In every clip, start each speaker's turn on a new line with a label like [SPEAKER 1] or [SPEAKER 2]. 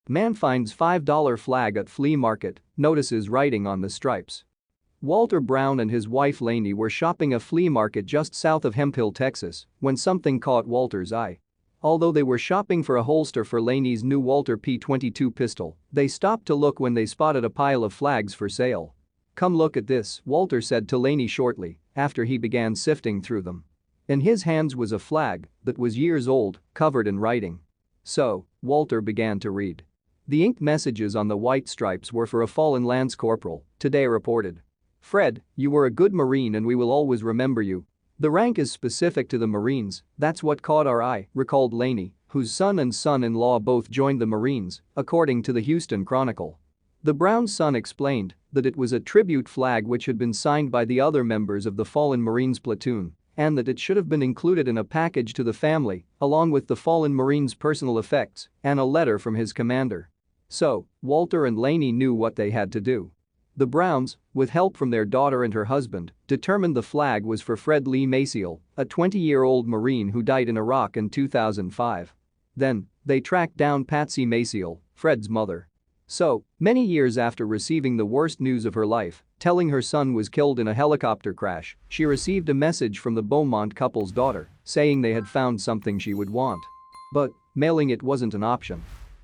[SPEAKER 1] Man finds $5 flag at flea market, notices writing on the stripes. Walter Brown and his wife Lanie were shopping a flea market just south of Hemphill, Texas, when something caught Walter's eye. Although they were shopping for a holster for Lanie's new Walter P22 pistol, they stopped to look when they spotted a pile of flags for sale. "Come look at this," Walter said to Lanie shortly after he began sifting through them. In his hands was a flag that was years old, covered in writing. So, Walter began to read. The inked messages on the white stripes were for a fallen lance corporal, Today reported. "Fred, you were a good Marine and we will always remember you. The rank is specific to the Marines, that's what caught our eye," recalled Lanie, whose son and son-in-law both joined the Marines, according to the Houston Chronicle. The Brown son explained that it was a tribute flag which had been signed by the other members of the fallen Marines platoon and that it should have been included in a package to the family, along with the fallen Marine's personal effects and a letter from his commander. So, Walter and Lanie knew what they had to do. The Browns, with help from their daughter and her husband, determined the flag was for Fred Lee Maciel, a 20-year-old Marine who died in Iraq in 2005. Then, they tracked down Patsy Maciel, Fred's mother. So, many years after receiving the worst news of her life, telling her son was killed in a helicopter crash, she received a message from the Beaumont couple's daughter saying they had found something she would want. But, mailing it wasn't an option.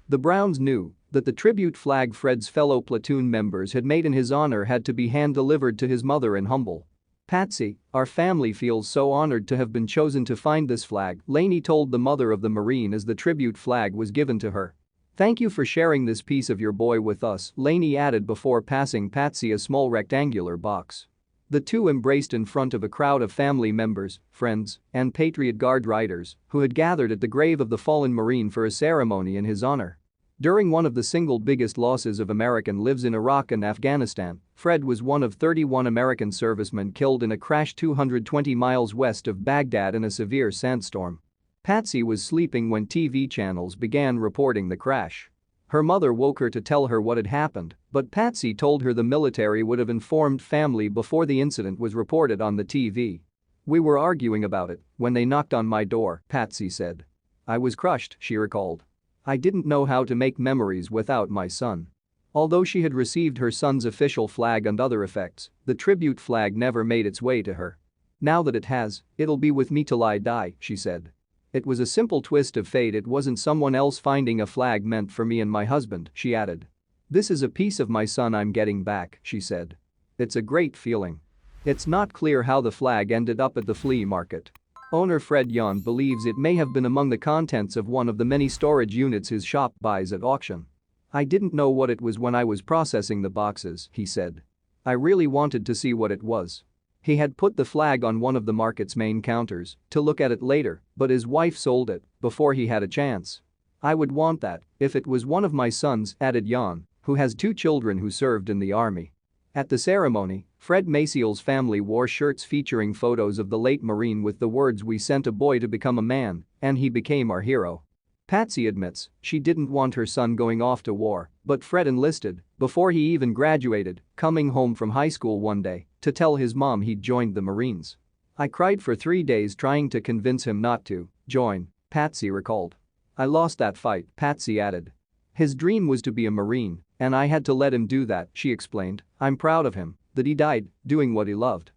[SPEAKER 1] The Browns knew that the tribute flag Fred's fellow platoon members had made in his honor had to be hand-delivered to his mother in Humble. "Patsy, our family feels so honored to have been chosen to find this flag," Lanie told the mother of the Marine as the tribute flag was given to her. "Thank you for sharing this piece of your boy with us," Lanie added before passing Patsy a small rectangular box. The two embraced in front of a crowd of family members, friends, and Patriot Guard riders who had gathered at the grave of the fallen Marine for a ceremony in his honor. During one of the single biggest losses of American lives in Iraq and Afghanistan, Fred was one of 31 American servicemen killed in a crash 220 miles west of Baghdad in a severe sandstorm. Patsy was sleeping when TV channels began reporting the crash. Her mother woke her to tell her what had happened, but Patsy told her the military would have informed family before the incident was reported on the TV. "We were arguing about it when they knocked on my door," Patsy said. "I was crushed," she recalled. "I didn't know how to make memories without my son." Although she had received her son's official flag and other effects, the tribute flag never made its way to her. "Now that it has, it'll be with me till I die," she said. "It was a simple twist of fate, it wasn't someone else finding a flag meant for me and my husband," she added. "This is a piece of my son I'm getting back," she said. "It's a great feeling." It's not clear how the flag ended up at the flea market. Owner Fred Yon believes it may have been among the contents of one of the many storage units his shop buys at auction. "I didn't know what it was when I was processing the boxes," he said. "I really wanted to see what it was." He had put the flag on one of the market's main counters to look at it later, but his wife sold it before he had a chance. "I would want that if it was one of my sons," added Yon, who has 2 children who served in the army. At the ceremony, Fred Maciel's family wore shirts featuring photos of the late Marine with the words, "We sent a boy to become a man, and he became our hero." Patsy admits she didn't want her son going off to war, but Fred enlisted before he even graduated, coming home from high school one day to tell his mom he'd joined the Marines. "I cried for 3 days trying to convince him not to join," Patsy recalled. "I lost that fight," Patsy added. "His dream was to be a Marine, and I had to let him do that," she explained. "I'm proud of him that he died doing what he loved."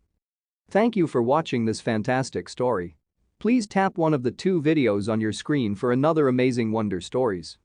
[SPEAKER 1] Thank you for watching this fantastic story. Please tap one of the 2 videos on your screen for another amazing Wonder Stories.